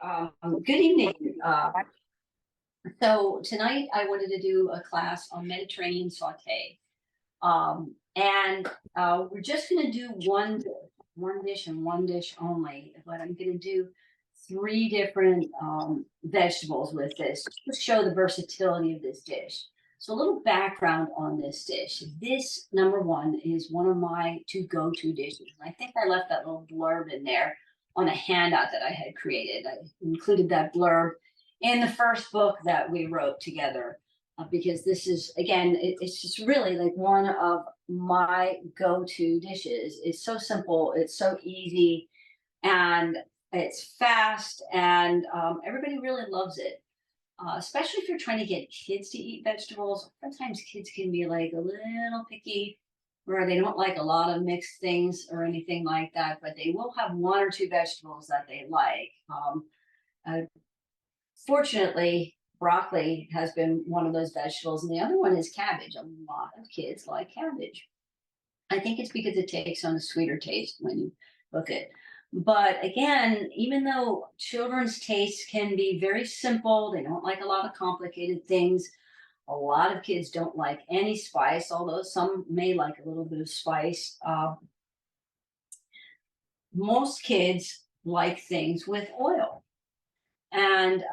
Good evening. So tonight I wanted to do a class on Mediterranean Sauté. We're just going to do one dish and one dish only, but I'm going to do three different vegetables with this to show the versatility of this dish. So a little background on this dish. This, number one, is one of my two go-to dishes. I think I left that little blurb in there on a handout that I had created. I included that blurb in the first book that we wrote together because this is, again, it's just really like one of my go-to dishes. It's so simple, it's so easy, and it's fast, and everybody really loves it. Especially if you're trying to get kids to eat vegetables. Sometimes kids can be like a little picky where they don't like a lot of mixed things or anything like that, but they will have one or two vegetables that they like. Uh, Fortunately, broccoli has been one of those vegetables, and the other one is cabbage. A lot of kids like cabbage. I think it's because it takes on a sweeter taste when you cook it. But again, even though children's tastes can be very simple, they don't like a lot of complicated things. A lot of kids don't like any spice, although some may like a little bit of spice. Most kids like things with oil. And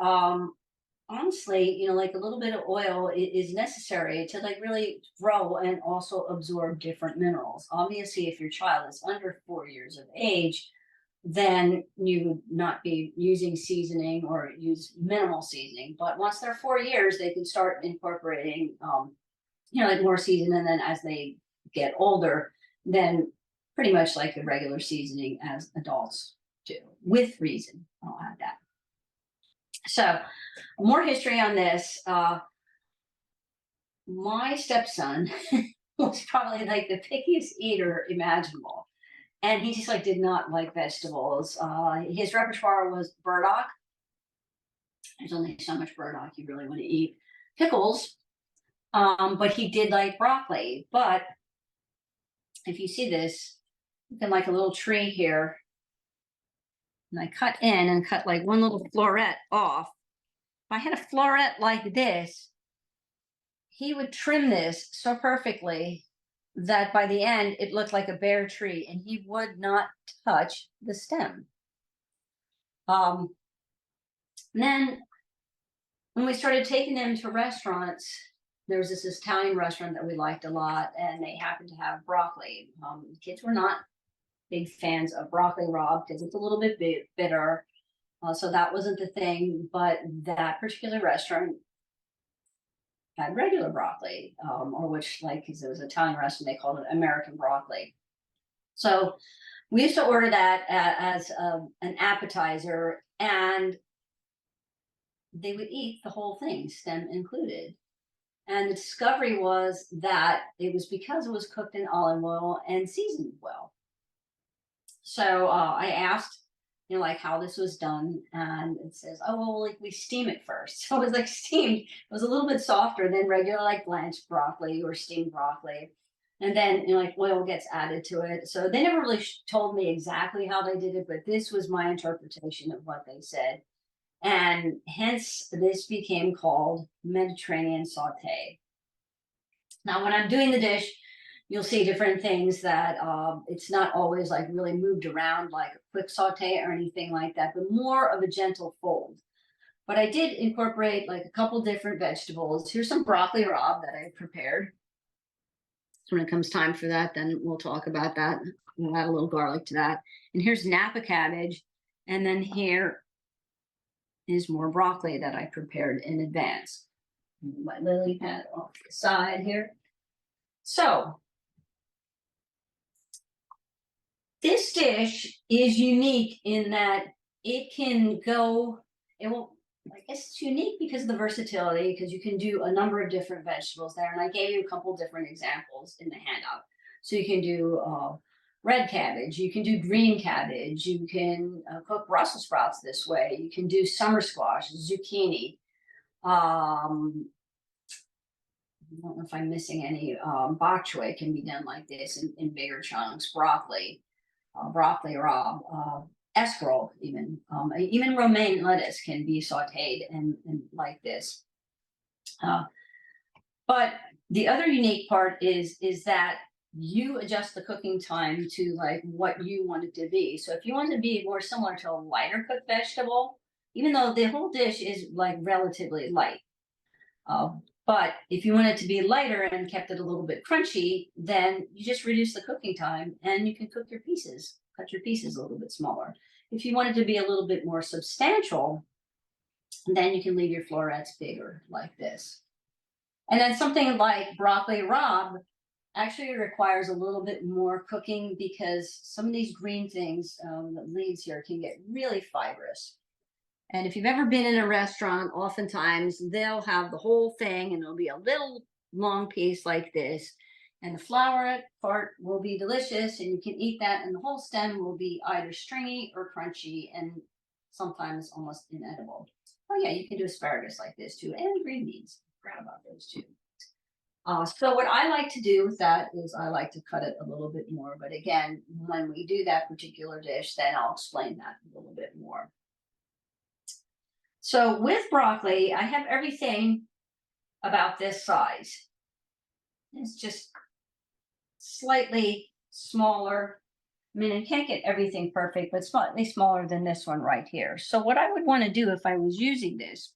honestly, like a little bit of oil is necessary to like really grow and also absorb different minerals. Obviously, if your child is under 4 years of age, then you would not be using seasoning or use minimal seasoning. But once they're 4 years, they can start incorporating, like more seasoning. And then as they get older, then pretty much like the regular seasoning as adults do, with reason. I'll add that. So, more history on this. My stepson was probably like the pickiest eater imaginable, and he just like did not like vegetables. His repertoire was burdock. There's only so much burdock you really want to eat. Pickles, but he did like broccoli. But if you see this, you can like a little tree here, and I cut in and cut like one little floret off. If I had a floret like this, he would trim this so perfectly that by the end it looked like a bare tree, and he would not touch the stem. Then when we started taking them to restaurants, there was this Italian restaurant that we liked a lot, and they happened to have broccoli. Kids were not big fans of broccoli rabe because it's a little bit bitter. So that wasn't the thing, but that particular restaurant had regular broccoli, or which, like, because it was an Italian restaurant, they called it American broccoli. So we used to order that as an appetizer, and they would eat the whole thing, stem included. And the discovery was that it was because it was cooked in olive oil and seasoned well. So I asked, like how this was done, and it says, oh, well, like we steam it first. So it was like steamed. It was a little bit softer than regular like blanched broccoli or steamed broccoli. And then, like oil gets added to it. So they never really told me exactly how they did it, but this was my interpretation of what they said. And hence this became called Mediterranean Sauté. Now, when I'm doing the dish, you'll see different things that it's not always like really moved around like a quick saute or anything like that, but more of a gentle fold. But I did incorporate like a couple different vegetables. Here's some broccoli rabe that I prepared. So when it comes time for that, then we'll talk about that. We'll add a little garlic to that. And here's Napa cabbage. And then here is more broccoli that I prepared in advance. My lily pad off the side here. So this dish is unique in that it can go, I guess it's unique because of the versatility, because you can do a number of different vegetables there. And I gave you a couple different examples in the handout. So you can do red cabbage, you can do green cabbage, you can cook Brussels sprouts this way, you can do summer squash, zucchini. I don't know if I'm missing any. Bok choy can be done like this in bigger chunks. Broccoli rabe, escarole, even romaine lettuce can be sautéed and like this. Uh, but the other unique part is that you adjust the cooking time to like what you want it to be. So if you want it to be more similar to a lighter cooked vegetable, even though the whole dish is like relatively light, uh, but if you want it to be lighter and kept it a little bit crunchy, then you just reduce the cooking time and you can cook your pieces, cut your pieces a little bit smaller. If you want it to be a little bit more substantial, then you can leave your florets bigger like this. And then something like broccoli rabe actually requires a little bit more cooking because some of these green things, the leaves here, can get really fibrous. And if you've ever been in a restaurant, oftentimes they'll have the whole thing and it'll be a little long piece like this. And the flour part will be delicious and you can eat that, and the whole stem will be either stringy or crunchy and sometimes almost inedible. Oh, yeah, you can do asparagus like this too, and green beans. Forgot about those too. So what I like to do with that is I like to cut it a little bit more. But again, when we do that particular dish, then I'll explain that a little bit more. So with broccoli, I have everything about this size. It's just slightly smaller. I mean, I can't get everything perfect, but slightly smaller than this one right here. So what I would want to do if I was using this,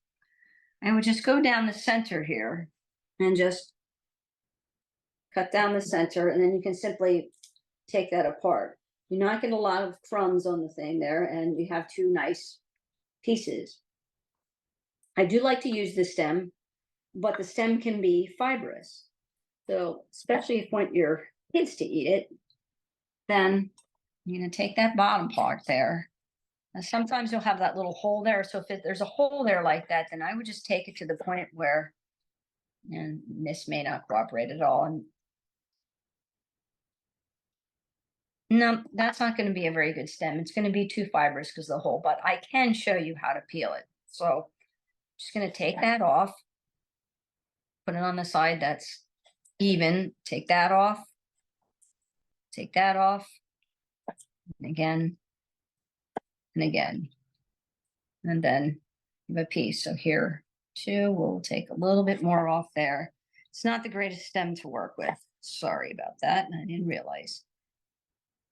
I would just go down the center here and just cut down the center, and then you can simply take that apart. You're not getting a lot of crumbs on the thing there, and you have two nice pieces. I do like to use the stem, but the stem can be fibrous. So especially if you want your kids to eat it, then you're going to take that bottom part there. And sometimes you'll have that little hole there. So if there's a hole there like that, then I would just take it to the point where, and this may not cooperate at all. And no, that's not going to be a very good stem. It's going to be too fibrous because of the hole, but I can show you how to peel it. So I'm just going to take that off, put it on the side that's even, take that off, and again, and again, and then you have a piece. So here too, we'll take a little bit more off there. It's not the greatest stem to work with. Sorry about that. I didn't realize.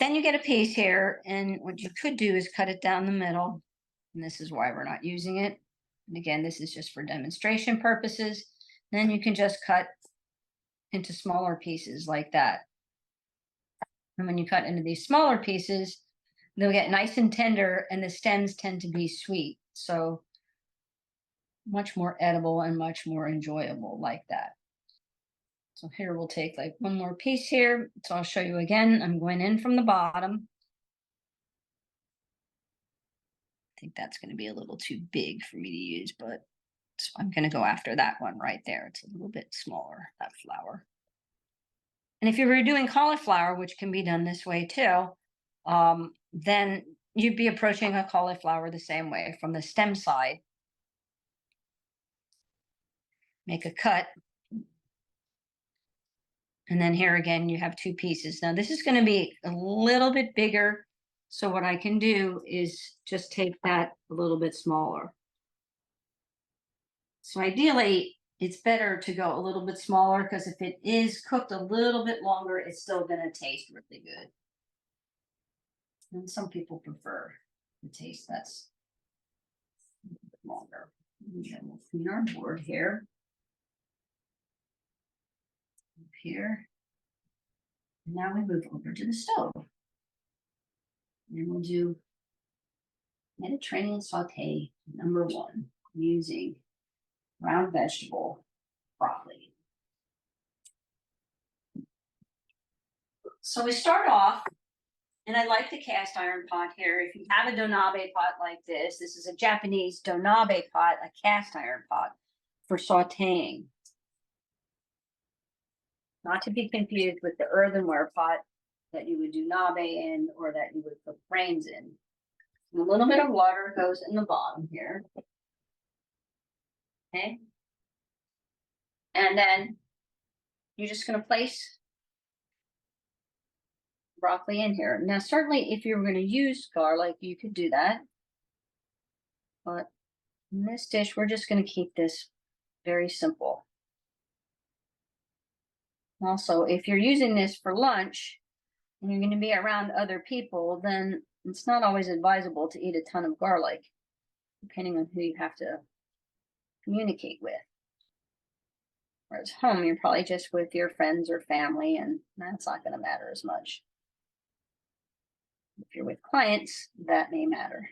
Then you get a piece here, and what you could do is cut it down the middle. And this is why we're not using it. And again, this is just for demonstration purposes. Then you can just cut into smaller pieces like that. And when you cut into these smaller pieces, they'll get nice and tender, and the stems tend to be sweet. So much more edible and much more enjoyable like that. So here we'll take like one more piece here. So I'll show you again. I'm going in from the bottom. I think that's going to be a little too big for me to use, but I'm going to go after that one right there. It's a little bit smaller, that flower. And if you were doing cauliflower, which can be done this way too, then you'd be approaching a cauliflower the same way from the stem side. Make a cut. And then here again, you have two pieces. Now this is going to be a little bit bigger. So what I can do is just take that a little bit smaller. So ideally, it's better to go a little bit smaller because if it is cooked a little bit longer, it's still going to taste really good. And some people prefer the taste that's a little bit longer. And then we'll clean our board here. Up here. And now we move over to the stove. And we'll do Mediterranean Sauté #1 using round vegetable broccoli. So we start off, and I like the cast iron pot here. If you have a donabe pot like this, this is a Japanese donabe pot, a cast iron pot for sautéing. Not to be confused with the earthenware pot that you would do nabe in or that you would cook brains in. And a little bit of water goes in the bottom here. Okay. And then you're just going to place broccoli in here. Now, certainly if you were going to use garlic, you could do that. But in this dish, we're just going to keep this very simple. Also, if you're using this for lunch and you're going to be around other people, then it's not always advisable to eat a ton of garlic, depending on who you have to communicate with. Whereas home, you're probably just with your friends or family, and that's not going to matter as much. If you're with clients, that may matter.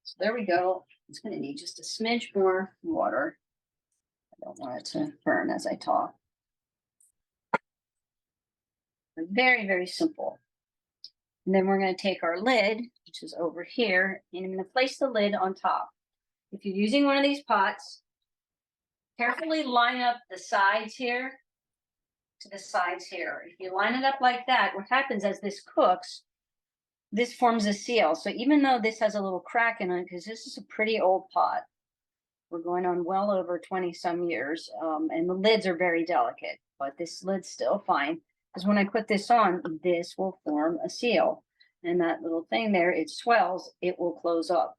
So there we go. It's going to need just a smidge more water. I don't want it to burn as I talk. Very, very simple. And then we're going to take our lid, which is over here, and I'm going to place the lid on top. If you're using one of these pots, carefully line up the sides here to the sides here. If you line it up like that, what happens as this cooks, this forms a seal. So even though this has a little crack in it, because this is a pretty old pot, we're going on well over 20 some years, and the lids are very delicate, but this lid's still fine, because when I put this on, this will form a seal. And that little thing there, it swells, it will close up.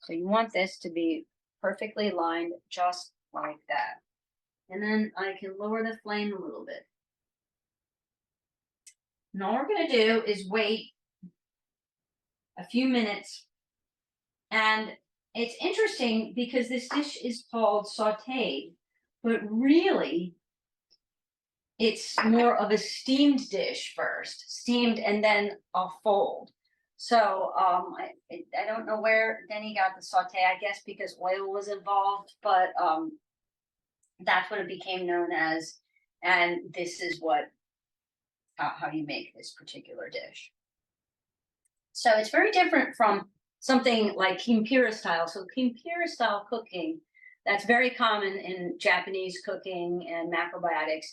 So you want this to be perfectly lined just like that. And then I can lower the flame a little bit. And all we're going to do is wait a few minutes. And it's interesting because this dish is called sauteed, but really it's more of a steamed dish first, steamed and then a fold. So I don't know where Denny got the saute, I guess because oil was involved, but that's what it became known as. And this is what how you make this particular dish. So it's very different from something like kimpira style. So kimpira style cooking, that's very common in Japanese cooking and macrobiotics,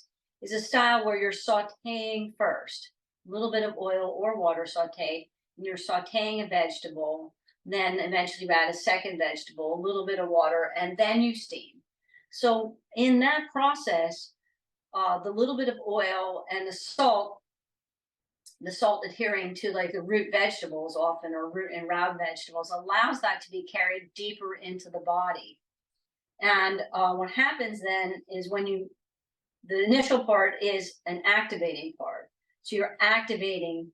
is a style where you're sauteing first, a little bit of oil or water saute, and you're sauteing a vegetable, then eventually you add a second vegetable, a little bit of water, and then you steam. So in that process, the little bit of oil and the salt adhering to like the root vegetables often, or root and rabe vegetables, allows that to be carried deeper into the body. And what happens then is the initial part is an activating part. So you're activating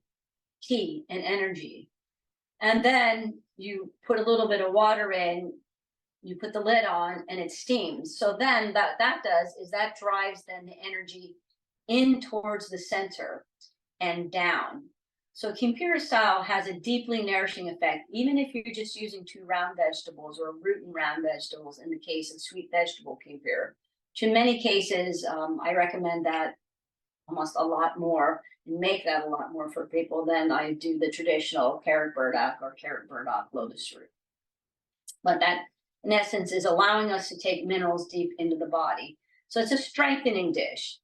ki and energy. And then you put a little bit of water in, you put the lid on, and it steams. So then that does is that drives then the energy in towards the center and down. So kimpira style has a deeply nourishing effect, even if you're just using 2 round vegetables or root and round vegetables in the case of sweet vegetable kimpira, which in many cases, I recommend that almost a lot more and make that a lot more for people than I do the traditional carrot burdock or carrot burdock lotus root. But that, in essence, is allowing us to take minerals deep into the body. So it's a strengthening dish.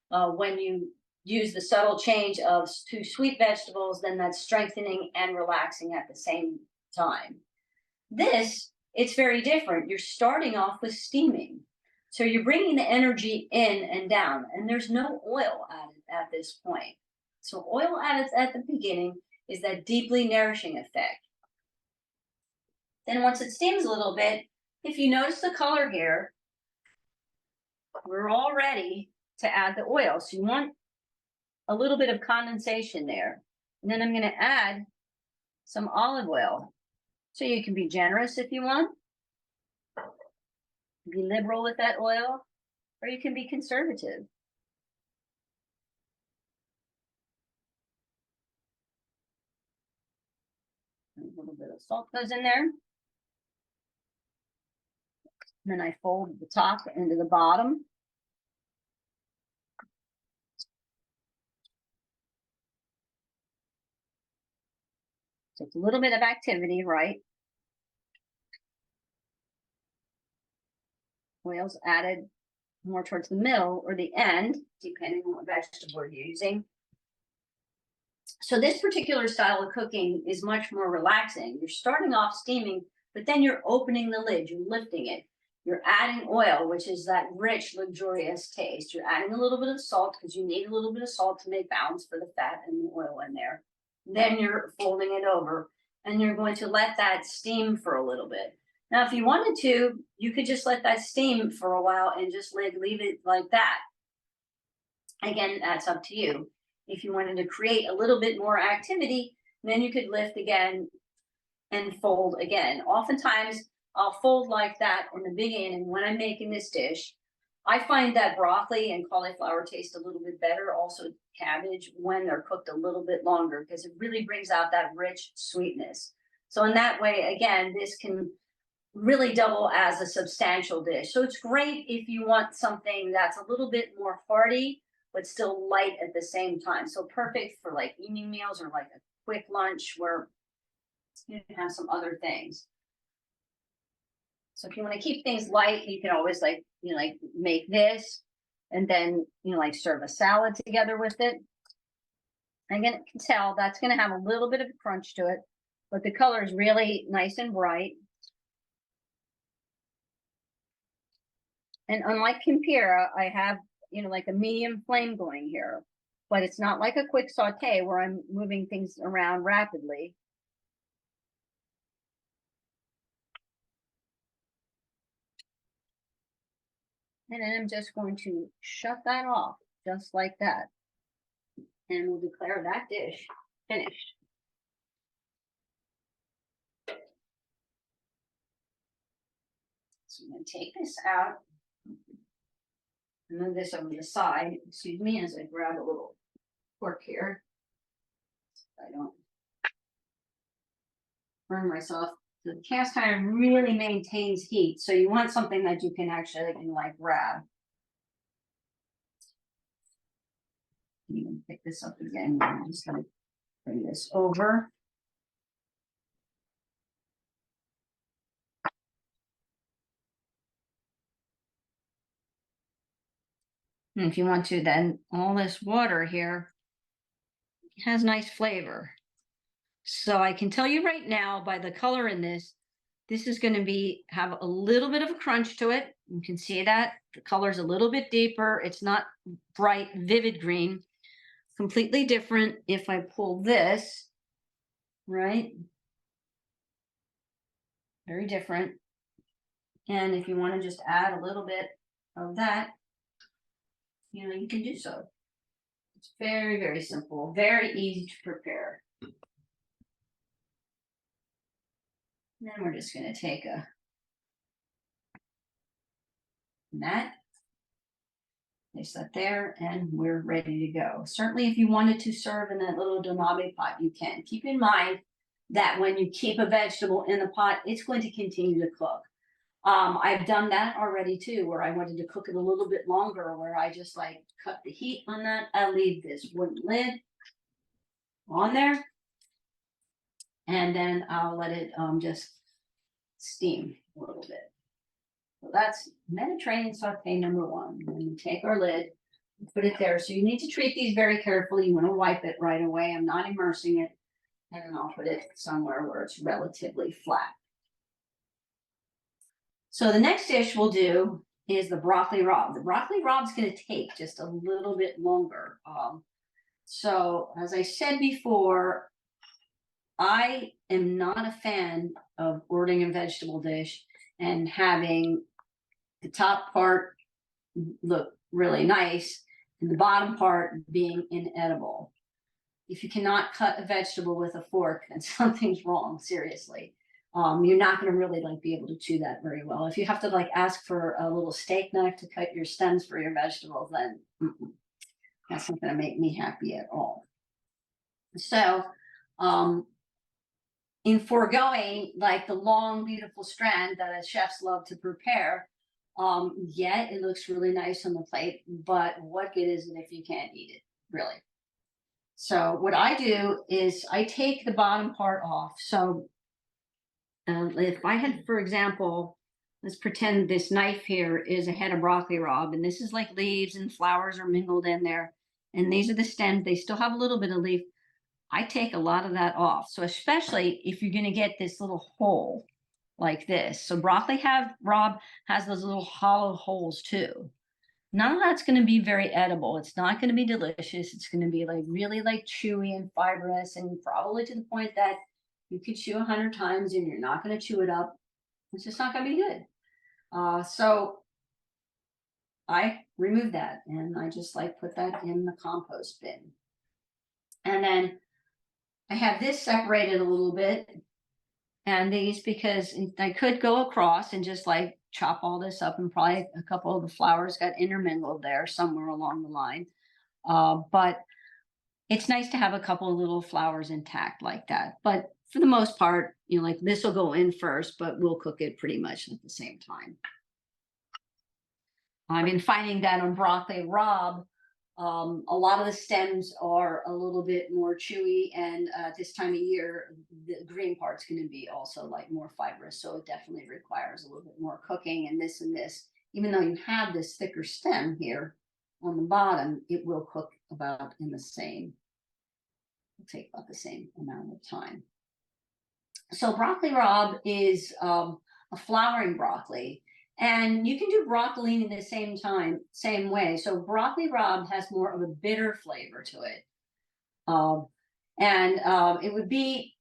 When you use the subtle change of 2 sweet vegetables, then that's strengthening and relaxing at the same time. This, it's very different. You're starting off with steaming. So you're bringing the energy in and down, and there's no oil added at this point. So oil added at the beginning is that deeply nourishing effect. Then once it steams a little bit, if you notice the color here, we're all ready to add the oil. So you want a little bit of condensation there. And then I'm going to add some olive oil. So you can be generous if you want, be liberal with that oil, or you can be conservative. A little bit of salt goes in there. And then I fold the top into the bottom. So it's a little bit of activity, right? Oil's added more towards the middle or the end, depending on what vegetable we're using. So this particular style of cooking is much more relaxing. You're starting off steaming, but then you're opening the lid, you're lifting it. You're adding oil, which is that rich, luxurious taste. You're adding a little bit of salt because you need a little bit of salt to make balance for the fat and the oil in there. Then you're folding it over and you're going to let that steam for a little bit. Now, if you wanted to, you could just let that steam for a while and just leave it like that. Again, that's up to you. If you wanted to create a little bit more activity, then you could lift again and fold again. Oftentimes, I'll fold like that in the beginning when I'm making this dish. I find that broccoli and cauliflower taste a little bit better, also cabbage, when they're cooked a little bit longer, because it really brings out that rich sweetness. So in that way, again, this can really double as a substantial dish. So it's great if you want something that's a little bit more hearty, but still light at the same time. So perfect for like evening meals or like a quick lunch where you can have some other things. So if you want to keep things light, you can always like make this and then like serve a salad together with it. Again, you can tell that's going to have a little bit of a crunch to it, but the color is really nice and bright. And unlike Kimpira, I have like a medium flame going here, but it's not like a quick saute where I'm moving things around rapidly. And then I'm just going to shut that off, just like that. And we'll declare that dish finished. So I'm going to take this out, and move this over to the side, excuse me, as I grab a little fork here. So I don't burn myself. The cast iron really maintains heat, so you want something that you can actually like grab. You can pick this up again. I'm just going to bring this over. And if you want to, then all this water here has nice flavor. So I can tell you right now by the color in this, this is going to have a little bit of a crunch to it. You can see that the color's a little bit deeper. It's not bright, vivid green. Completely different if I pull this, right? Very different. And if you want to just add a little bit of that, you can do so. It's very, very simple, very easy to prepare. And then we're just going to take that, place that there, and we're ready to go. Certainly, if you wanted to serve in that little donabe pot, you can. Keep in mind that when you keep a vegetable in the pot, it's going to continue to cook. I've done that already too, where I wanted to cook it a little bit longer, where I just like cut the heat on that. I leave this wooden lid on there, and then I'll let it just steam a little bit. So that's Mediterranean Sauté number 1. And we take our lid and put it there. So you need to treat these very carefully. You want to wipe it right away. I'm not immersing it. And then I'll put it somewhere where it's relatively flat. So the next dish we'll do is the broccoli rabe. The broccoli rabe is going to take just a little bit longer. So as I said before, I am not a fan of ordering a vegetable dish and having the top part look really nice and the bottom part being inedible. If you cannot cut a vegetable with a fork, then something's wrong, seriously. You're not going to really be able to chew that very well. If you have to ask for a little steak knife to cut your stems for your vegetables, then that's not going to make me happy at all. So in foregoing the long, beautiful strand that chefs love to prepare, yeah, it looks really nice on the plate, but what good is it if you can't eat it, really? So what I do is I take the bottom part off. So if I had, for example, let's pretend this knife here is a head of broccoli rabe, and this is like leaves and flowers are mingled in there, and these are the stems. They still have a little bit of leaf. I take a lot of that off. So especially if you're going to get this little hole like this. So broccoli rabe has those little hollow holes too. None of that's going to be very edible. It's not going to be delicious. It's going to be like really like chewy and fibrous, and probably to the point that you could chew 100 times and you're not going to chew it up. It's just not going to be good. So I removed that and I just like put that in the compost bin. And then I have this separated a little bit, and these, because I could go across and just like chop all this up, and probably a couple of the flowers got intermingled there somewhere along the line. But it's nice to have a couple of little flowers intact like that. But for the most part, like this will go in first, but we'll cook it pretty much at the same time. I've been finding that on broccoli rabe, a lot of the stems are a little bit more chewy, and this time of year, the green part's going to be also like more fibrous. So it definitely requires a little bit more cooking, and this, even though you have this thicker stem here on the bottom, it will cook about in the same, it'll take about the same amount of time. So broccoli rabe is a flowering broccoli. And you can do broccolini the same way. So broccoli rabe has more of a bitter flavor to it. It would be,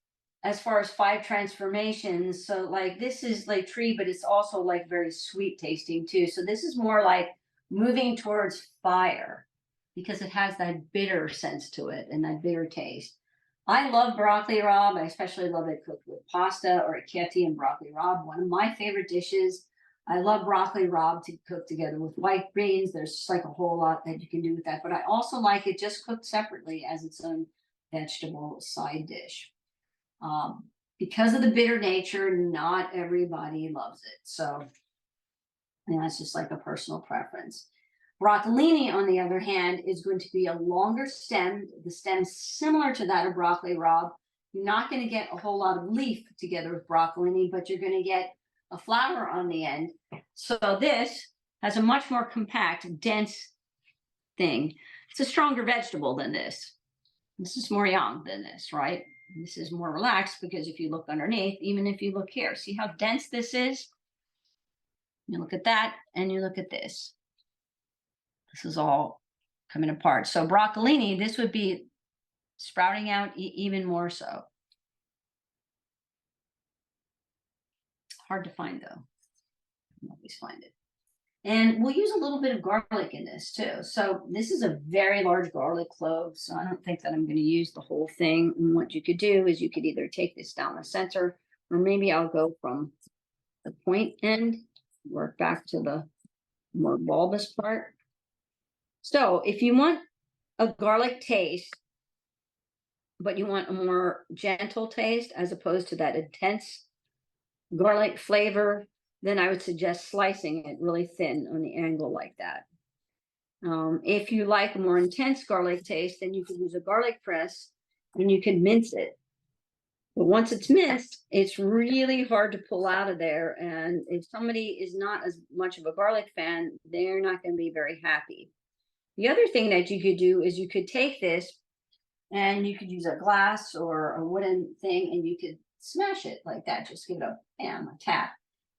as far as 5 transformations, so like this is like tree, but it's also like very sweet tasting too. So this is more like moving towards fire, because it has that bitter sense to it and that bitter taste. I love broccoli rabe. I especially love it cooked with pasta or chieti and broccoli rabe. One of my favorite dishes. I love broccoli rabe to cook together with white beans. There's just like a whole lot that you can do with that. But I also like it just cooked separately as its own vegetable side dish. Because of the bitter nature, not everybody loves it. So that's just like a personal preference. Broccolini, on the other hand, is going to be a longer stem. The stem's similar to that of broccoli rabe. You're not going to get a whole lot of leaf together with broccolini, but you're going to get a flower on the end. So this has a much more compact, dense thing. It's a stronger vegetable than this. This is more young than this, right? This is more relaxed, because if you look underneath, even if you look here, see how dense this is? You look at that and you look at this. This is all coming apart. So broccolini, this would be sprouting out even more so. Hard to find though. You always find it. And we'll use a little bit of garlic in this too. So this is a very large garlic clove, so I don't think that I'm going to use the whole thing. And what you could do is you could either take this down the center, or maybe I'll go from the point end, work back to the more bulbous part. So if you want a garlic taste, but you want a more gentle taste as opposed to that intense garlic flavor, then I would suggest slicing it really thin on the angle like that. If you like a more intense garlic taste, then you could use a garlic press and you can mince it. But once it's minced, it's really hard to pull out of there. And if somebody is not as much of a garlic fan, they're not going to be very happy. The other thing that you could do is you could take this and you could use a glass or a wooden thing, and you could smash it like that. Just give it a bam, a tap,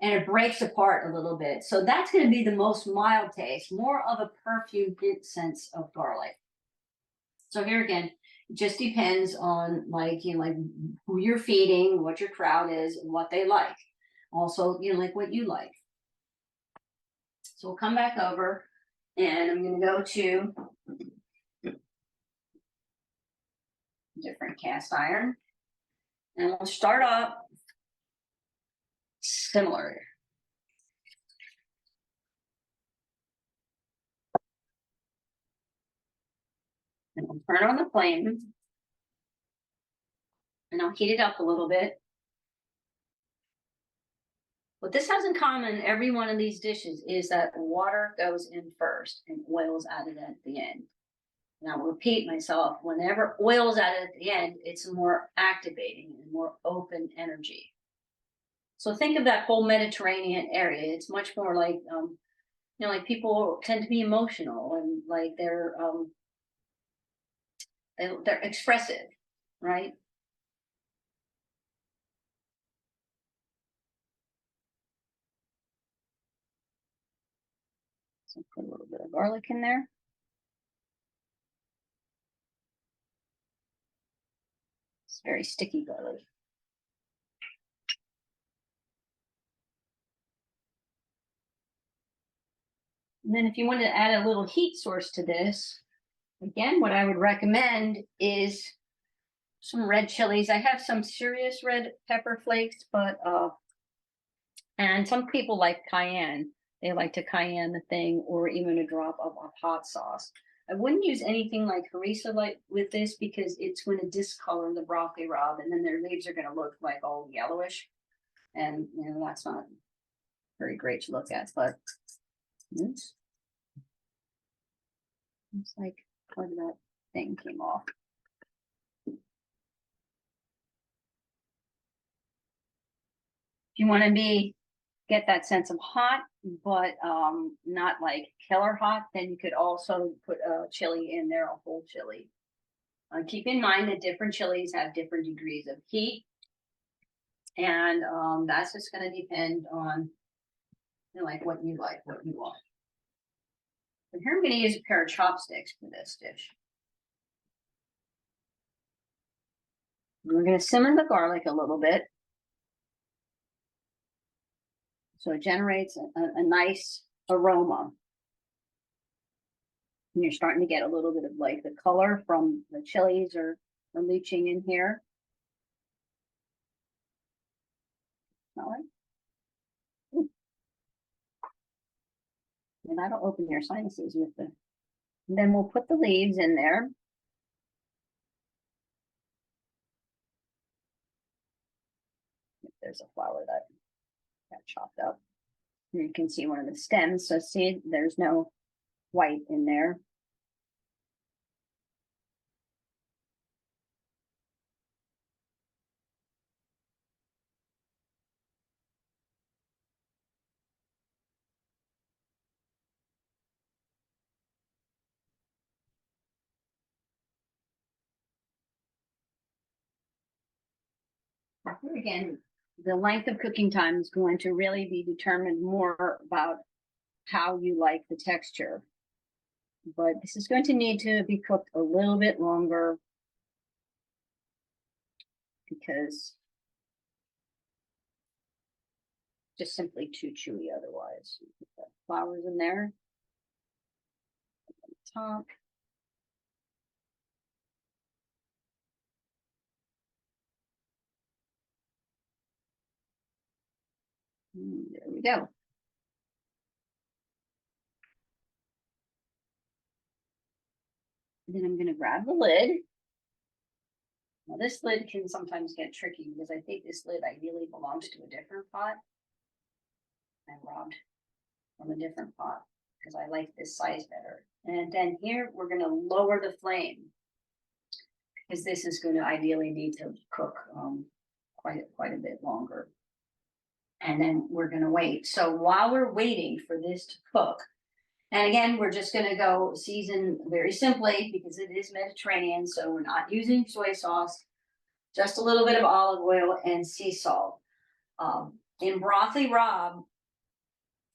and it breaks apart a little bit. So that's going to be the most mild taste, more of a perfume hint sense of garlic. So here again, it just depends on like who you're feeding, what your crowd is, and what they like. Also, like what you like. So we'll come back over, and I'm going to go to different cast iron, and we'll start off similar. And I'll turn on the flame, and I'll heat it up a little bit. What this has in common, every one of these dishes, is that water goes in first and oil is added at the end. And I'll repeat myself, whenever oil is added at the end, it's more activating and more open energy. So think of that whole Mediterranean area. It's much more like, like people tend to be emotional, and like they're expressive, right? Put a little bit of garlic in there. It's very sticky garlic. And then if you wanted to add a little heat source to this, again, what I would recommend is some red chilies. I have some serious red pepper flakes, but and some people like cayenne. They like to cayenne the thing, or even a drop of hot sauce. I wouldn't use anything like harissa like with this because it's going to discolor the broccoli rabe, and then their leaves are going to look like all yellowish, and that's not very great to look at. But oops, it's like part of that thing came off. If you want to get that sense of hot, but not like killer hot, then you could also put a chili in there, a whole chili. Keep in mind that different chilies have different degrees of heat, and that's just going to depend on like what you want. And here I'm going to use a pair of chopsticks for this dish. We're going to simmer the garlic a little bit, so it generates a nice aroma. And you're starting to get a little bit of like the color from the chilies are leaching in here. Smell it? Ooh. And that'll open your sinuses with the. And then we'll put the leaves in there. There's a flower that got chopped up. And you can see one of the stems. So see, there's no white in there. Here again, the length of cooking time is going to really be determined more about how you like the texture. But this is going to need to be cooked a little bit longer because just simply too chewy otherwise. Put the flowers in there. Top. There we go. And then I'm going to grab the lid. Now this lid can sometimes get tricky because I think this lid ideally belongs to a different pot. I robbed from a different pot because I like this size better. And then here we're going to lower the flame because this is going to ideally need to cook quite a bit longer. And then we're going to wait. So while we're waiting for this to cook, and again, we're just going to go season very simply because it is Mediterranean, so we're not using soy sauce, just a little bit of olive oil and sea salt. In broccoli rabe,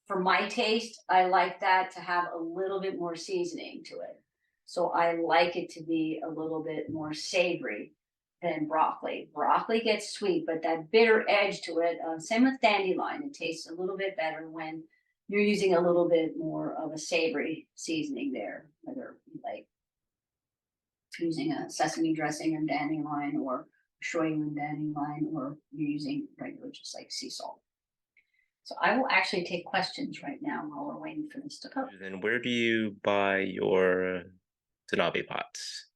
for my taste, I like that to have a little bit more seasoning to it. So I like it to be a little bit more savory than broccoli. Broccoli gets sweet, but that bitter edge to it, same with dandelion, it tastes a little bit better when you're using a little bit more of a savory seasoning there, whether you like using a sesame dressing and dandelion or shoyu and dandelion, or you're using regular just like sea salt. So I will actually take questions right now while we're waiting for this to cook. Then where do you buy your tanabe pots?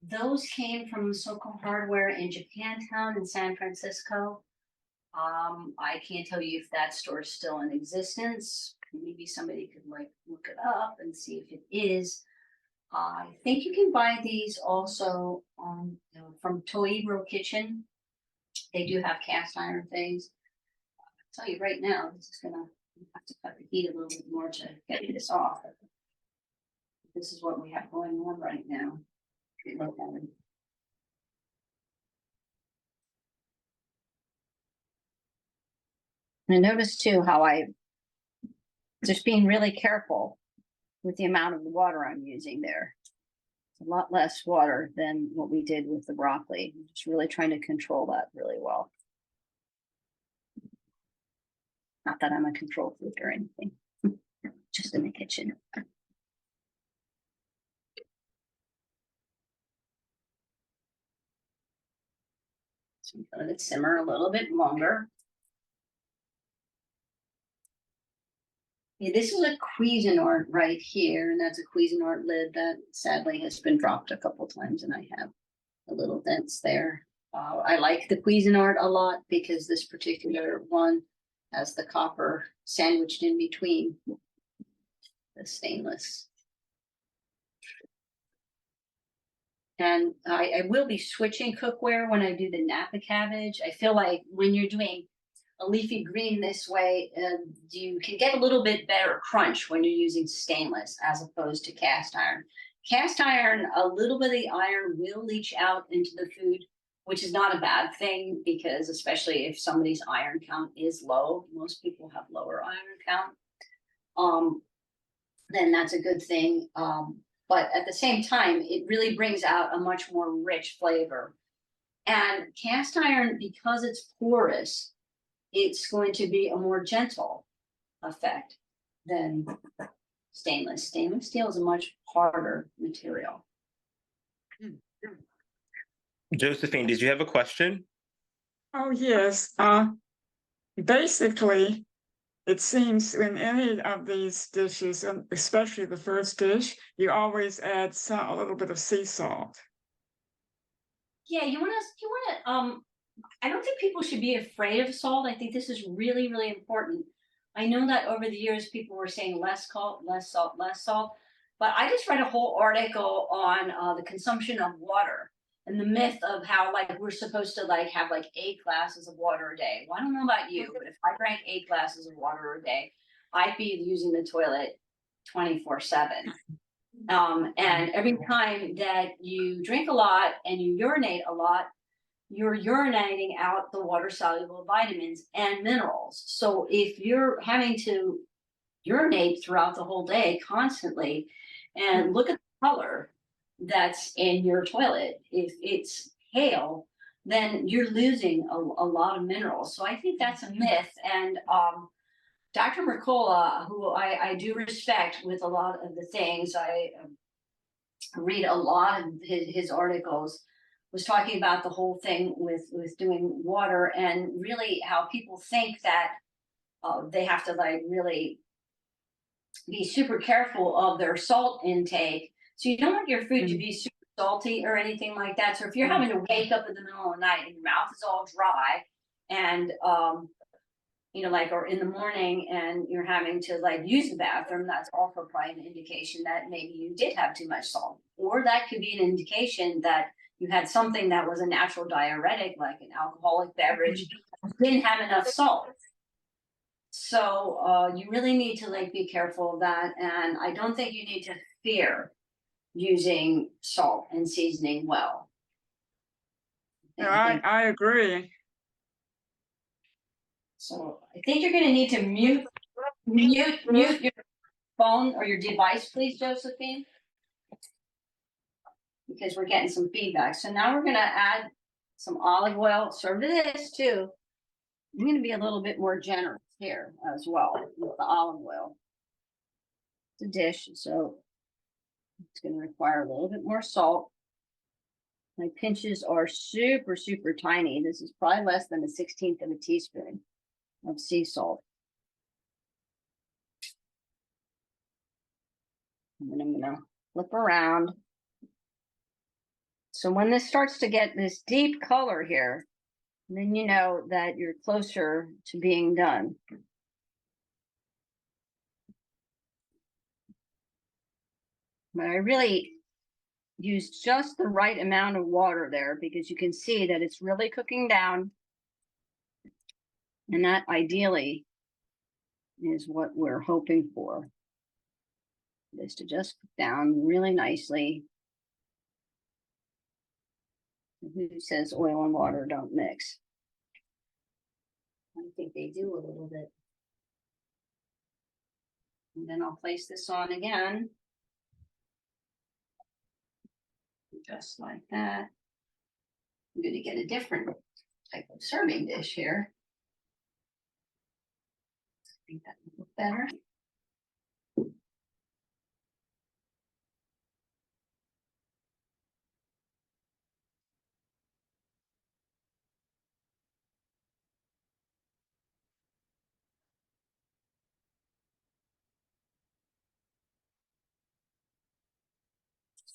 Those came from Soko Hardware in Japantown in San Francisco. I can't tell you if that store is still in existence. Maybe somebody could like look it up and see if it is. I think you can buy these also from Toibro Kitchen. They do have cast iron things. I'll tell you right now, this is gonna have to cut the heat a little bit more to get this off. This is what we have going on right now. Look at it. And notice too how I just being really careful with the amount of water I'm using there. It's a lot less water than what we did with the broccoli. I'm just really trying to control that really well. Not that I'm a control freak or anything, just in the kitchen. So let it simmer a little bit longer. Yeah, this is a Cuisinart right here, and that's a Cuisinart lid that sadly has been dropped a couple times, and I have a little dents there. I like the Cuisinart a lot because this particular one has the copper sandwiched in between the stainless. And I will be switching cookware when I do the Napa cabbage. I feel like when you're doing a leafy green this way, you can get a little bit better crunch when you're using stainless as opposed to cast iron. Cast iron, a little bit of the iron will leach out into the food, which is not a bad thing because especially if somebody's iron count is low, most people have lower iron count, then that's a good thing. But at the same time, it really brings out a much more rich flavor. And cast iron, because it's porous, it's going to be a more gentle effect than stainless. Stainless steel is a much harder material. Josephine, did you have a question? Oh, yes. Basically, it seems in any of these dishes, and especially the first dish, you always add a little bit of sea salt. Yeah, I don't think people should be afraid of salt. I think this is really, really important. I know that over the years, people were saying less salt, less salt, less salt. But I just read a whole article on the consumption of water and the myth of how like we're supposed to like have like 8 glasses of water a day. Well, I don't know about you, but if I drank 8 glasses of water a day, I'd be using the toilet 24/7. And every time that you drink a lot and you urinate a lot, you're urinating out the water soluble vitamins and minerals. So if you're having to urinate throughout the whole day constantly, and look at the color that's in your toilet, if it's pale, then you're losing a lot of minerals. So I think that's a myth. And Dr. Mercola, who I do respect with a lot of the things, I read a lot of his articles, was talking about the whole thing with doing water and really how people think that they have to like really be super careful of their salt intake. So you don't want your food to be super salty or anything like that. So if you're having to wake up in the middle of the night and your mouth is all dry and like, or in the morning and you're having to like use the bathroom, that's also probably an indication that maybe you did have too much salt. Or that could be an indication that you had something that was a natural diuretic, like an alcoholic beverage, didn't have enough salt. So you really need to like be careful of that. And I don't think you need to fear using salt and seasoning well. No, I agree. So I think you're going to need to mute your phone or your device, please, Josephine, because we're getting some feedback. So now we're going to add some olive oil. Serve this too. I'm going to be a little bit more generous here as well with the olive oil. It's a dish, so it's going to require a little bit more salt. My pinches are super, super tiny. This is probably less than 1/16 of a teaspoon of sea salt. And then I'm going to flip around. So when this starts to get this deep color here, then you know that you're closer to being done. But I really use just the right amount of water there because you can see that it's really cooking down. And that ideally is what we're hoping for, is to just cook down really nicely. Who says oil and water don't mix? I think they do a little bit. And then I'll place this on again. Just like that. I'm going to get a different type of serving dish here. I think that would look better.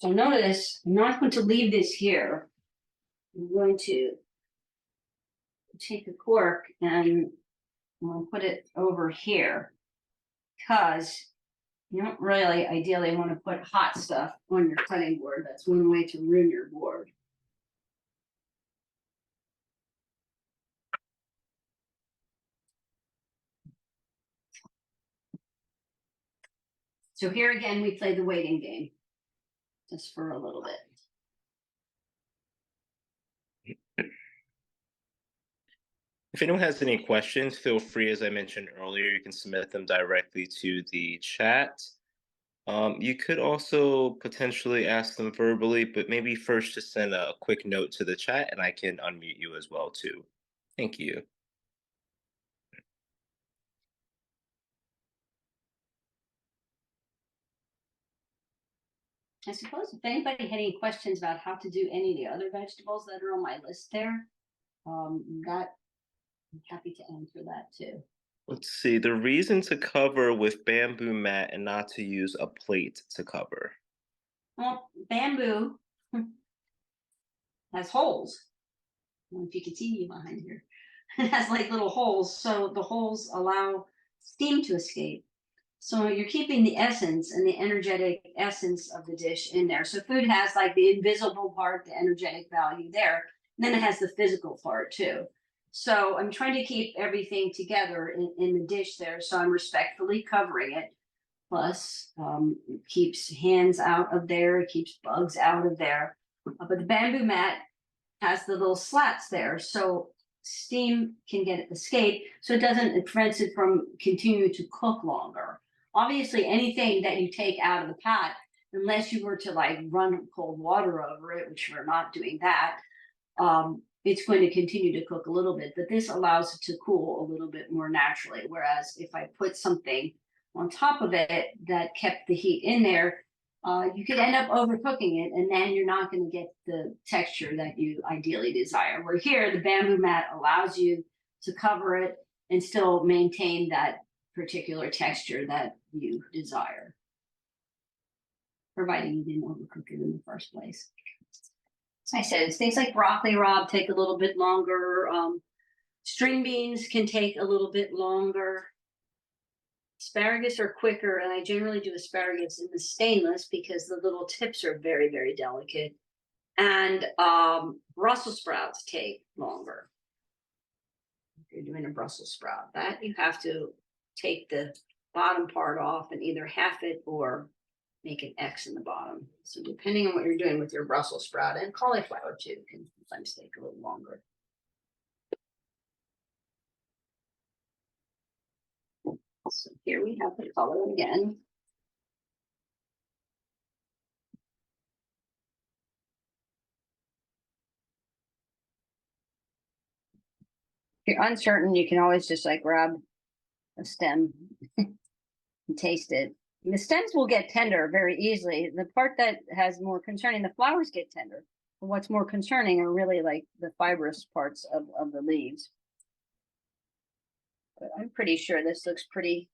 So notice, I'm not going to leave this here. I'm going to take a cork and I'll put it over here because you don't really ideally want to put hot stuff on your cutting board. That's one way to ruin your board. So here again, we play the waiting game just for a little bit. If anyone has any questions, feel free, as I mentioned earlier, you can submit them directly to the chat. You could also potentially ask them verbally, but maybe first just send a quick note to the chat and I can unmute you as well too. Thank you. I suppose if anybody had any questions about how to do any of the other vegetables that are on my list there, I'm happy to answer that too. Let's see. The reason to cover with bamboo mat and not to use a plate to cover. Well, bamboo has holes. I don't know if you can see me behind here. It has like little holes, so the holes allow steam to escape. So you're keeping the essence and the energetic essence of the dish in there. So food has like the invisible part, the energetic value there. And then it has the physical part too. So I'm trying to keep everything together in the dish there. So I'm respectfully covering it. Plus, it keeps hands out of there, it keeps bugs out of there. But the bamboo mat has the little slats there. So steam can get escape. So it prevents it from continuing to cook longer. Obviously, anything that you take out of the pot, unless you were to like run cold water over it, which we're not doing that, it's going to continue to cook a little bit. But this allows it to cool a little bit more naturally. Whereas if I put something on top of it that kept the heat in there, you could end up overcooking it, and then you're not going to get the texture that you ideally desire. Where here, the bamboo mat allows you to cover it and still maintain that particular texture that you desire, providing you didn't overcook it in the first place. As I said, it's things like broccoli rabe take a little bit longer. String beans can take a little bit longer. Asparagus are quicker, and I generally do asparagus in the stainless because the little tips are very, very delicate. And Brussels sprouts take longer. If you're doing a Brussels sprout, that you have to take the bottom part off and either half it or make an X in the bottom. So depending on what you're doing with your Brussels sprout, and cauliflower too can sometimes take a little longer. So here we have the color again. If you're uncertain, you can always just like grab a stem and taste it. And the stems will get tender very easily. The part that has more concerning, the flowers get tender. But what's more concerning are really like the fibrous parts of the leaves. But I'm pretty sure this looks pretty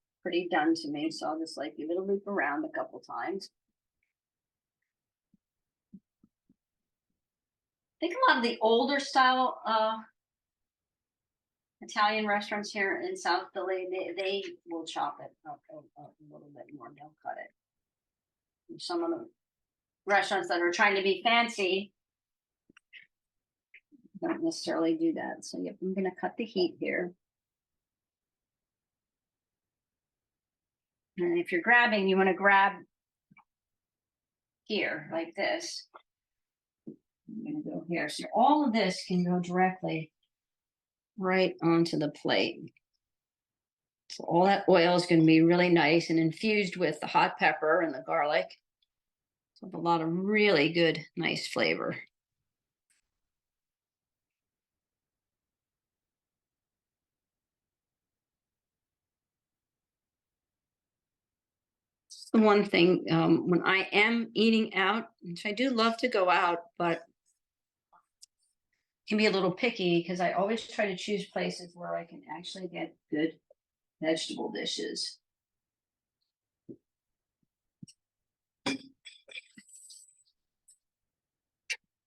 done to me. So I'll just like give it a loop around a couple times. I think a lot of the older style Italian restaurants here in South Philly, they will chop it up a little bit more. They'll cut it. Some of the restaurants that are trying to be fancy don't necessarily do that. So yep, I'm going to cut the heat here. And if you're grabbing, you want to grab here like this. I'm going to go here. So all of this can go directly right onto the plate. So all that oil is going to be really nice and infused with the hot pepper and the garlic. So a lot of really good, nice flavor. The one thing when I am eating out, which I do love to go out, but can be a little picky because I always try to choose places where I can actually get good vegetable dishes. I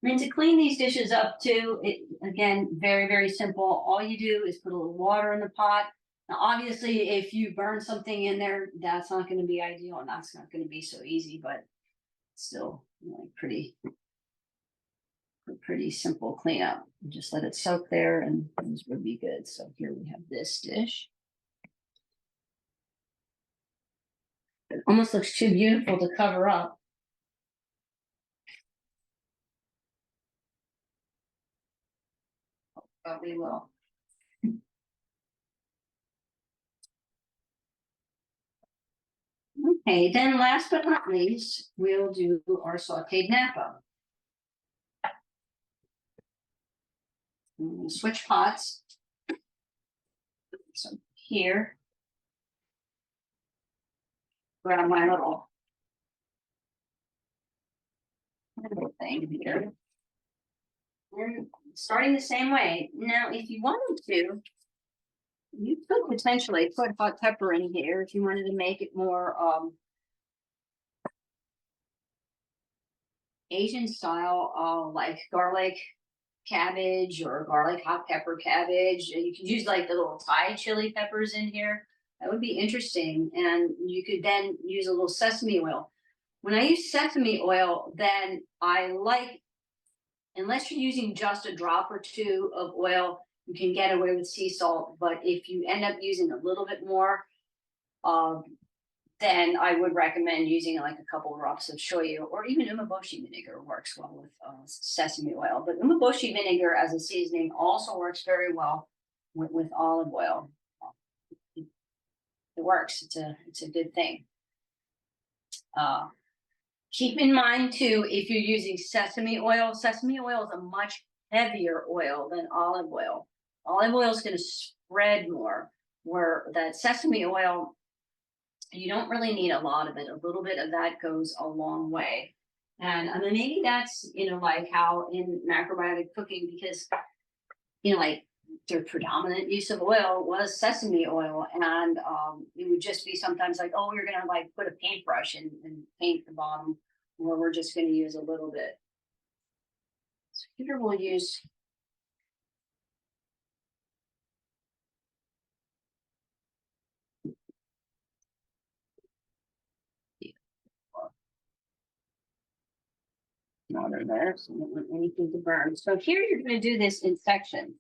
mean, to clean these dishes up too, it again, very, very simple. All you do is put a little water in the pot. Now, obviously, if you burn something in there, that's not going to be ideal and that's not going to be so easy, but still, you know, pretty simple cleanup. Just let it soak there and things would be good. So here we have this dish. It almost looks too beautiful to cover up. But we will. Okay, then last but not least, we'll do our sauteed Napa. Switch pots. So here, grab my little thing here. And starting the same way. Now, if you wanted to, you could potentially put hot pepper in here if you wanted to make it more Asian style, like garlic cabbage or garlic hot pepper cabbage. You could use like the little Thai chili peppers in here. That would be interesting. And you could then use a little sesame oil. When I use sesame oil, then I like, unless you're using just a drop or two of oil, you can get away with sea salt. But if you end up using a little bit more, then I would recommend using like a couple of drops of shoyu or even umeboshi vinegar works well with sesame oil. But umeboshi vinegar as a seasoning also works very well with olive oil. It works. It's a good thing. Keep in mind too, if you're using sesame oil is a much heavier oil than olive oil. Olive oil is going to spread more, where that sesame oil, you don't really need a lot of it. A little bit of that goes a long way. And I mean, maybe that's, you know, like how in macrobiotic cooking, because, you know, like their predominant use of oil was sesame oil. And it would just be sometimes like, oh, we're going to like put a paintbrush and paint the bottom, or we're just going to use a little bit. So here we'll use. Water there, so I don't want anything to burn. So here you're going to do this in sections.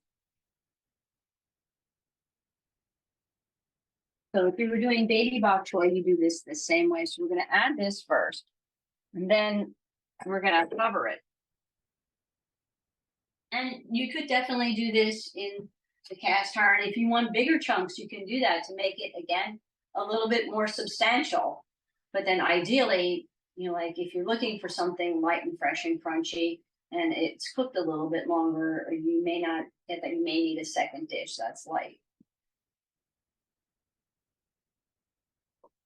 So if you were doing baby bok choy, you do this the same way. So we're going to add this first, and then we're going to cover it. And you could definitely do this in the cast iron. If you want bigger chunks, you can do that to make it, again, a little bit more substantial. But then ideally, you know, like if you're looking for something light and fresh and crunchy, and it's cooked a little bit longer, you may not get that. You may need a second dish that's light.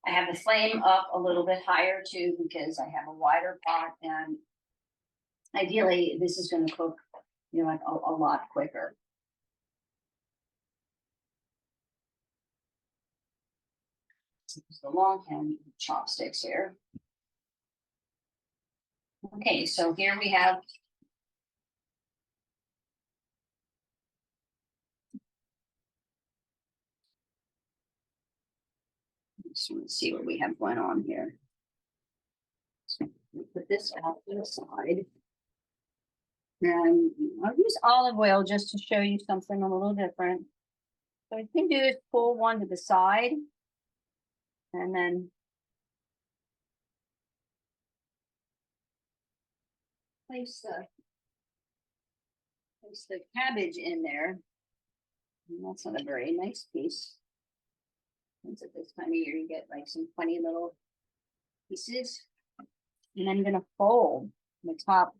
I have the flame up a little bit higher too, because I have a wider pot, and ideally this is going to cook, you know, like a lot quicker. Use the long hand chopsticks here. Okay, so here we have just want to see what we have going on here. So we put this off to the side. And I'll use olive oil just to show you something a little different. So what you can do is pull one to the side and then place the cabbage in there. And that's not a very nice piece. Since at this time of year you get like some funny little pieces. And I'm gonna fold the top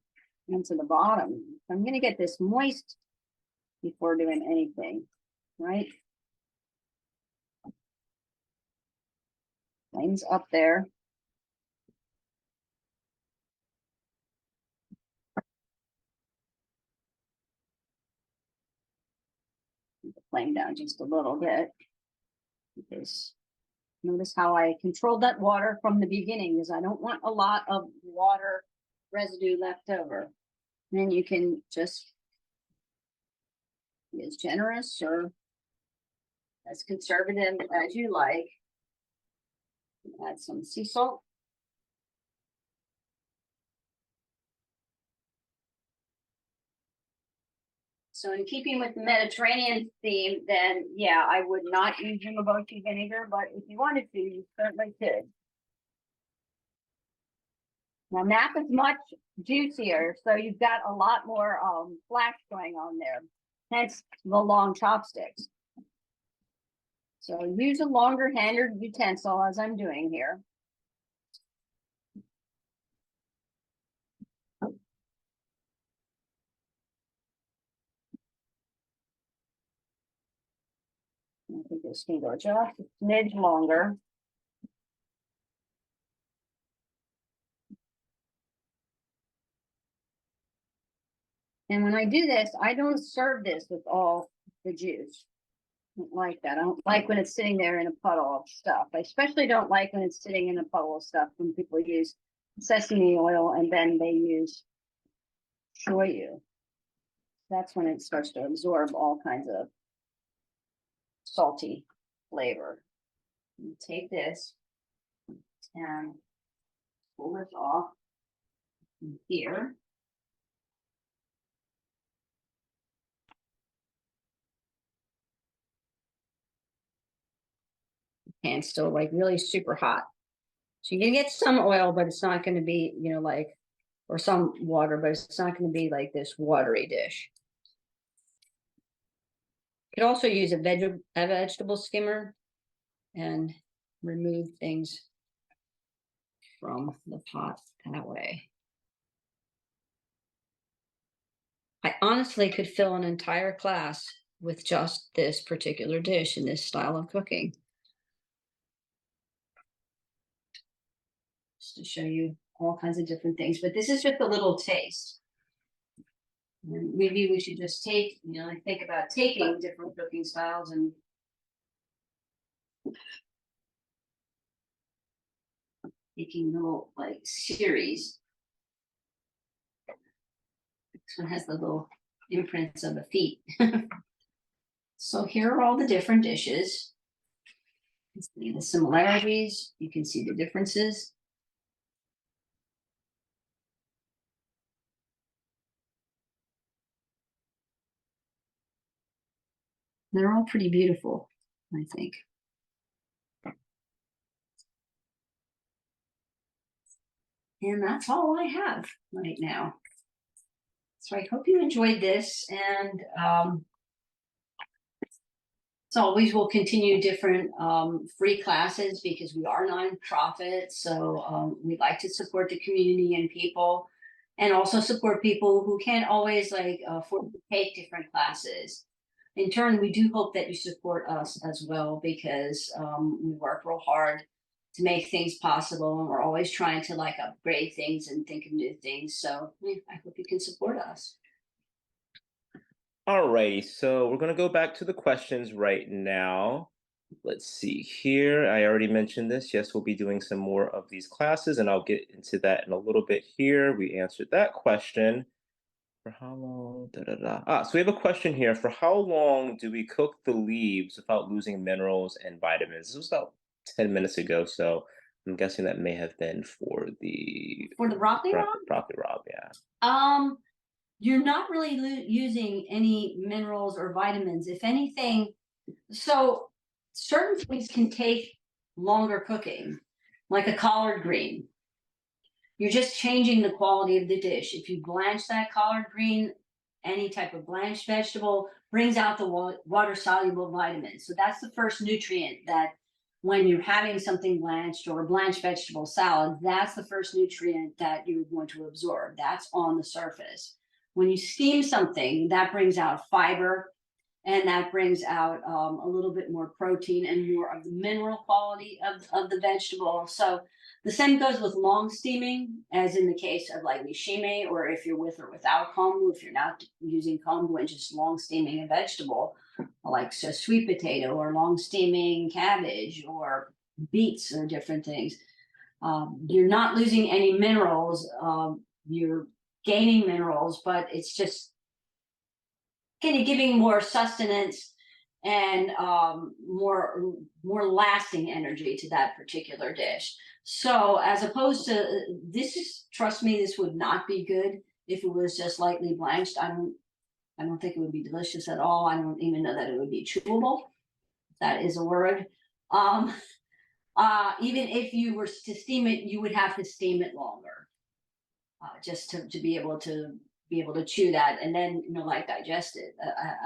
into the bottom. I'm gonna get this moist before doing anything, right? Flames up there. Keep the flame down just a little bit. Because notice how I controlled that water from the beginning, because I don't want a lot of water residue left over. And then you can just be as generous or as conservative as you like. Add some sea salt. So in keeping with the Mediterranean theme, then yeah, I would not use Macrobiotic vinegar, but if you wanted to, you certainly could. Now Napa is much juicier, so you've got a lot more flash going on there, hence the long chopsticks. So use a longer handled utensil as I'm doing here. I think this can go just a smidge longer. And when I do this, I don't serve this with all the juice. I don't like that. I don't like when it's sitting there in a puddle of stuff. I especially don't like when it's sitting in a puddle of stuff when people use sesame oil and then they use shoyu. That's when it starts to absorb all kinds of salty flavor. You take this and pull this off here. And still like really super hot. So you're gonna get some oil, but it's not gonna be, you know, like, or some water, but it's not gonna be like this watery dish. You could also use a vegetable skimmer and remove things from the pot that way. I honestly could fill an entire class with just this particular dish and this style of cooking. Just to show you all kinds of different things, but this is just a little taste. And maybe we should just take, you know, think about taking different cooking styles and making little like series. This one has the little imprints of the feet. So here are all the different dishes. You can see the similarities, you can see the differences. They're all pretty beautiful, I think. And that's all I have right now. So I hope you enjoyed this, and as always, we'll continue different free classes because we are nonprofit. So we like to support the community and people, and also support people who can't always like afford to take different classes. In turn, we do hope that you support us as well because we work real hard to make things possible, and we're always trying to like upgrade things and think of new things. So yeah, I hope you can support us. Alrighty, so we're gonna go back to the questions right now. Let's see here. I already mentioned this. Yes, we'll be doing some more of these classes, and I'll get into that in a little bit here. We answered that question. For how long? Da, da, da. So we have a question here. For how long do we cook the leaves without losing minerals and vitamins? This was about 10 minutes ago, so I'm guessing that may have been for the broccoli rabe? Broccoli rabe, yeah. You're not really using any minerals or vitamins. If anything, so certain things can take longer cooking, like a collard green. You're just changing the quality of the dish. If you blanch that collard green, any type of blanched vegetable brings out the water-soluble vitamins. So that's the first nutrient that when you're having something blanched or a blanched vegetable salad, that's the first nutrient that you're going to absorb. That's on the surface. When you steam something, that brings out fiber, and that brings out a little bit more protein and more of the mineral quality of the vegetable. So the same goes with long steaming, as in the case of like mishime, or if you're with or without kombu, if you're not using kombu and just long steaming a vegetable, like so sweet potato or long steaming cabbage or beets or different things. You're not losing any minerals. You're gaining minerals, but it's just kind of giving more sustenance and more lasting energy to that particular dish. So as opposed to this is, trust me, this would not be good if it was just lightly blanched. I don't think it would be delicious at all. I don't even know that it would be chewable. If that is a word. Even if you were to steam it, you would have to steam it longer, just to be able to chew that and then like digest it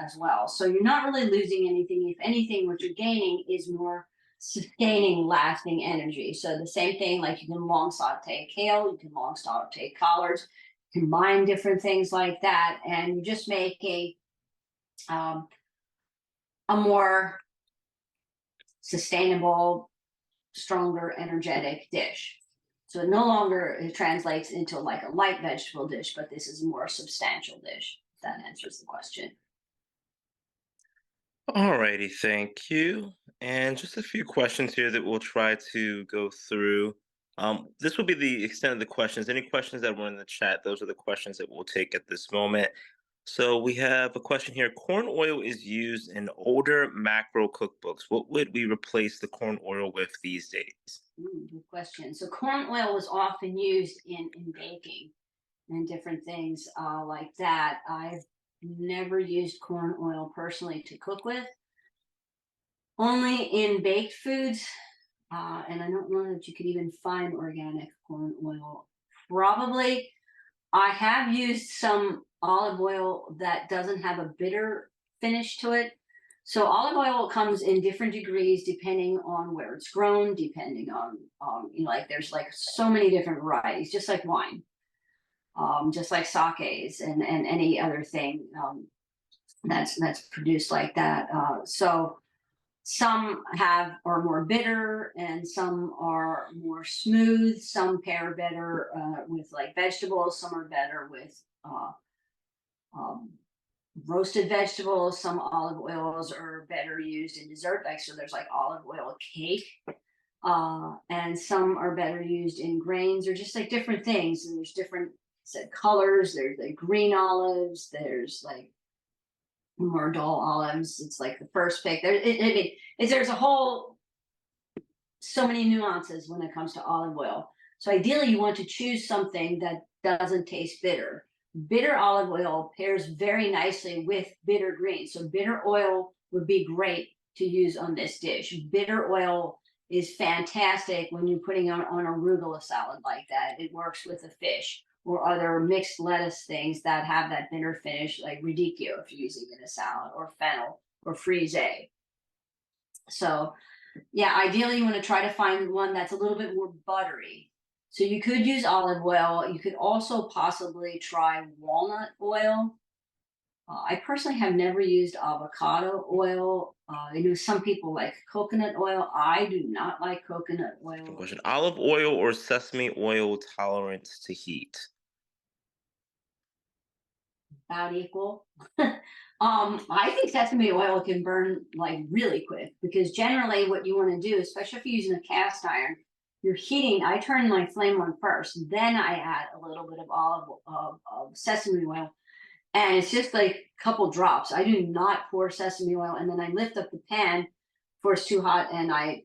as well. So you're not really losing anything. If anything, what you're gaining is more sustaining, lasting energy. So the same thing, like you can long saute kale, you can long saute collards, combine different things like that, and you just make a more sustainable, stronger, energetic dish. So it no longer it translates into like a light vegetable dish, but this is a more substantial dish. If that answers the question. Alrighty, thank you. And just a few questions here that we'll try to go through. This will be the extent of the questions. Any questions that were in the chat, those are the questions that we'll take at this moment. So we have a question here. Corn oil is used in older macro cookbooks. What would we replace the corn oil with these days? Good question. So corn oil was often used in baking and different things like that. I've never used corn oil personally to cook with. Only in baked foods, and I don't know that you could even find organic corn oil. Probably, I have used some olive oil that doesn't have a bitter finish to it. So olive oil comes in different degrees depending on where it's grown, depending on like there's like so many different varieties, just like wine, just like sakes and any other thing that's produced like that. So some are more bitter and some are more smooth. Some pair better with like vegetables. Some are better with roasted vegetables. Some olive oils are better used in dessert, like so there's like olive oil cake, and some are better used in grains or just like different things. And there's different colors. There's like green olives. There's like more dull olives. It's like the first pick. There's a whole so many nuances when it comes to olive oil. So ideally, you want to choose something that doesn't taste bitter. Bitter olive oil pairs very nicely with bitter greens. So bitter oil would be great to use on this dish. Bitter oil is fantastic when you're putting on arugula salad like that. It works with a fish or other mixed lettuce things that have that bitter finish, like radicchio if you're using it in a salad, or fennel or frise. So yeah, ideally you want to try to find one that's a little bit more buttery. So you could use olive oil. You could also possibly try walnut oil. I personally have never used avocado oil. I know some people like coconut oil. I do not like coconut oil. Question: olive oil or sesame oil tolerance to heat? About equal. I think sesame oil can burn like really quick because generally what you want to do, especially if you're using a cast iron, you're heating. I turn my flame on first, then I add a little bit of sesame oil, and it's just like a couple drops. I do not pour sesame oil, and then I lift up the pan before it's too hot, and I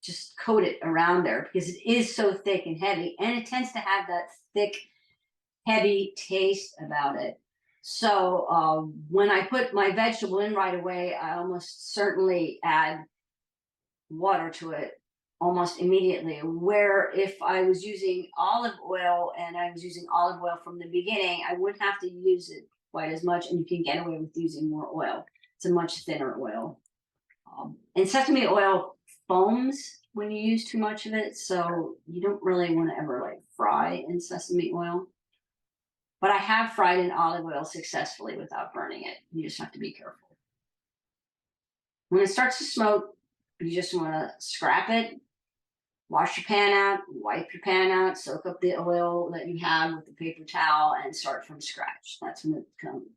just coat it around there because it is so thick and heavy, and it tends to have that thick, heavy taste about it. So when I put my vegetable in right away, I almost certainly add water to it almost immediately. Where if I was using olive oil and I was using olive oil from the beginning, I wouldn't have to use it quite as much, and you can get away with using more oil. It's a much thinner oil. And sesame oil foams when you use too much of it, so you don't really want to ever like fry in sesame oil. But I have fried in olive oil successfully without burning it. You just have to be careful. When it starts to smoke, you just want to scrap it, wash your pan out, wipe your pan out, soak up the oil that you have with the paper towel, and start from scratch. That's when it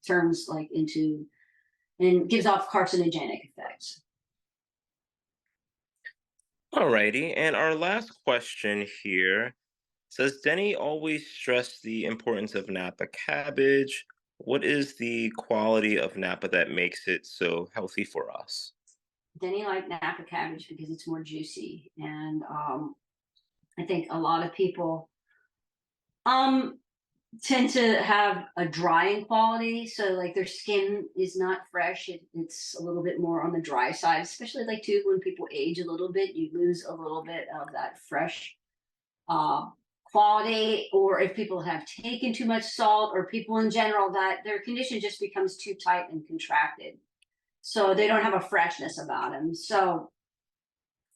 turns like into and gives off carcinogenic effects. Alrighty, and our last question here says Denny always stressed the importance of Napa cabbage. What is the quality of Napa that makes it so healthy for us? Denny liked Napa cabbage because it's more juicy, and I think a lot of people um tend to have a drying quality, so like their skin is not fresh. It's a little bit more on the dry side, especially like too when people age a little bit, you lose a little bit of that fresh uh, quality. Or if people have taken too much salt, or people in general that their condition just becomes too tight and contracted, so they don't have a freshness about them. So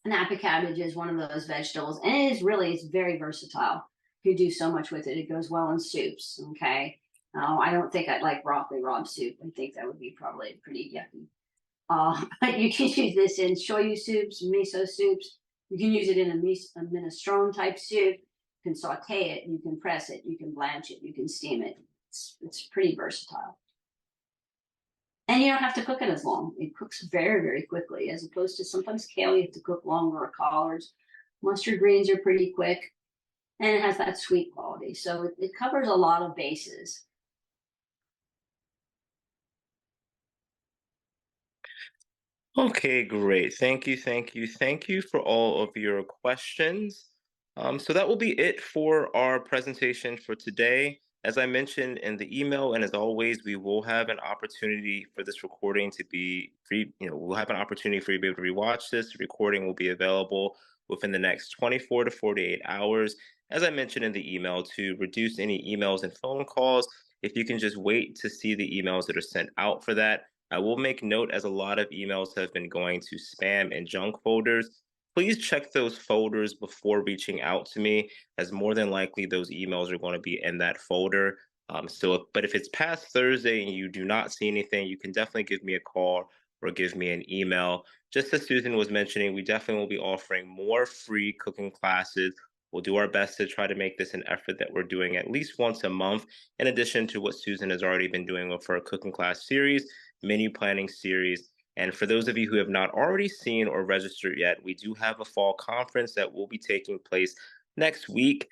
Napa cabbage is one of those vegetables, and it is really, it's very versatile. You do so much with it. It goes well in soups. Okay. I don't think I'd like broccoli rabe soup. I think that would be probably pretty yucky. But you can use this in shoyu soups, miso soups. You can use it in a minestrone type soup. You can saute it. You can press it. You can blanch it. You can steam it. It's pretty versatile. And you don't have to cook it as long. It cooks very, very quickly, as opposed to sometimes kale you have to cook longer, or collards. Mustard greens are pretty quick, and it has that sweet quality. So it covers a lot of bases. Okay, great. Thank you for all of your questions. So that will be it for our presentation for today. As I mentioned in the email, and as always, we will have an opportunity for this recording to be free. We'll have an opportunity for you to be able to rewatch this. The recording will be available within the next 24 to 48 hours. As I mentioned in the email, to reduce any emails and phone calls, if you can just wait to see the emails that are sent out for that. I will make note, as a lot of emails have been going to spam and junk folders. Please check those folders before reaching out to me, as more than likely those emails are going to be in that folder. But if it's past Thursday and you do not see anything, you can definitely give me a call or give me an email. Just as Susan was mentioning, we definitely will be offering more free cooking classes. We'll do our best to try to make this an effort that we're doing at least once a month, in addition to what Susan has already been doing with her cooking class series, menu planning series. And for those of you who have not already seen or registered yet, we do have a fall conference that will be taking place next week.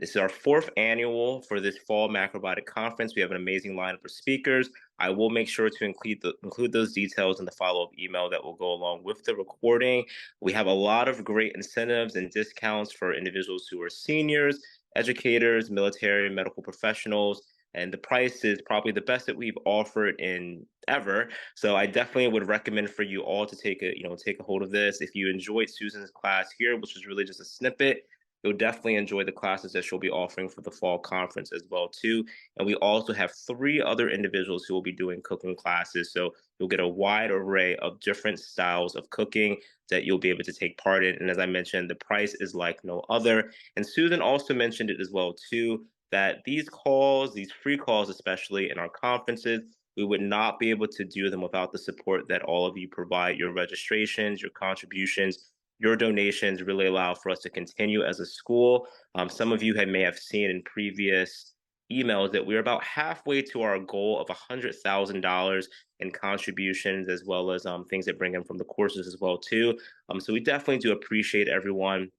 This is our fourth annual for this fall Macrobiotic conference. We have an amazing lineup of speakers. I will make sure to include those details in the follow-up email that will go along with the recording. We have a lot of great incentives and discounts for individuals who are seniors, educators, military, and medical professionals, and the price is probably the best that we've offered in ever. So I definitely would recommend for you all to take a hold of this. If you enjoyed Susan's class here, which is really just a snippet, you'll definitely enjoy the classes that she'll be offering for the fall conference as well too. And we also have three other individuals who will be doing cooking classes. So you'll get a wide array of different styles of cooking that you'll be able to take part in. And as I mentioned, the price is like no other. And Susan also mentioned it as well too, that these calls, these free calls, especially in our conferences, we would not be able to do them without the support that all of you provide. Your registrations, your contributions, your donations really allow for us to continue as a school. Some of you may have seen in previous emails that we're about halfway to our goal of $100,000 in contributions, as well as things that bring in from the courses as well too. So we definitely do appreciate everyone.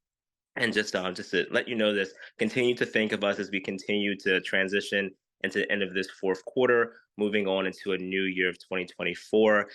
And just to let you know this, continue to think of us as we continue to transition into the end of this fourth quarter, moving on into a new year of 2024.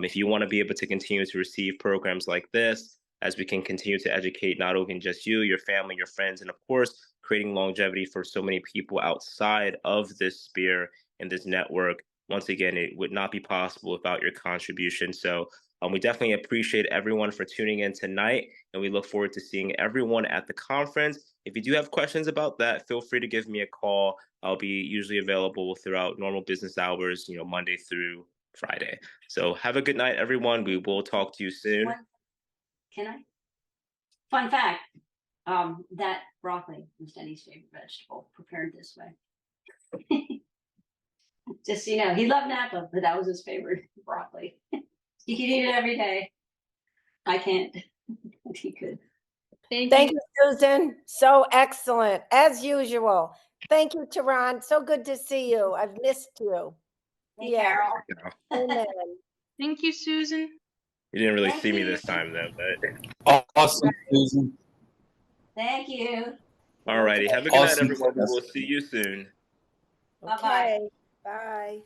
If you want to be able to continue to receive programs like this, as we can continue to educate not only just you, your family, your friends, and of course, creating longevity for so many people outside of this sphere and this network. Once again, it would not be possible without your contribution. So we definitely appreciate everyone for tuning in tonight, and we look forward to seeing everyone at the conference. If you do have questions about that, feel free to give me a call. I'll be usually available throughout normal business hours, Monday through Friday. So have a good night, everyone. We will talk to you soon. Can I? Fun fact, that broccoli was Denny's favorite vegetable, prepared this way. Just so you know, he loved Napa, but that was his favorite broccoli. He could eat it every day. I can't. He could. Thank you, Susan. So excellent, as usual. Thank you, Tehran. So good to see you. I've missed you. Hey, Yeah. Carol. Amen. Thank you, Susan. You didn't really Thank see me you. this time though, but Awesome, Susan. Thank you. alrighty. Have a good night, Awesome. everyone. We will see you soon. Bye-bye. Okay, bye.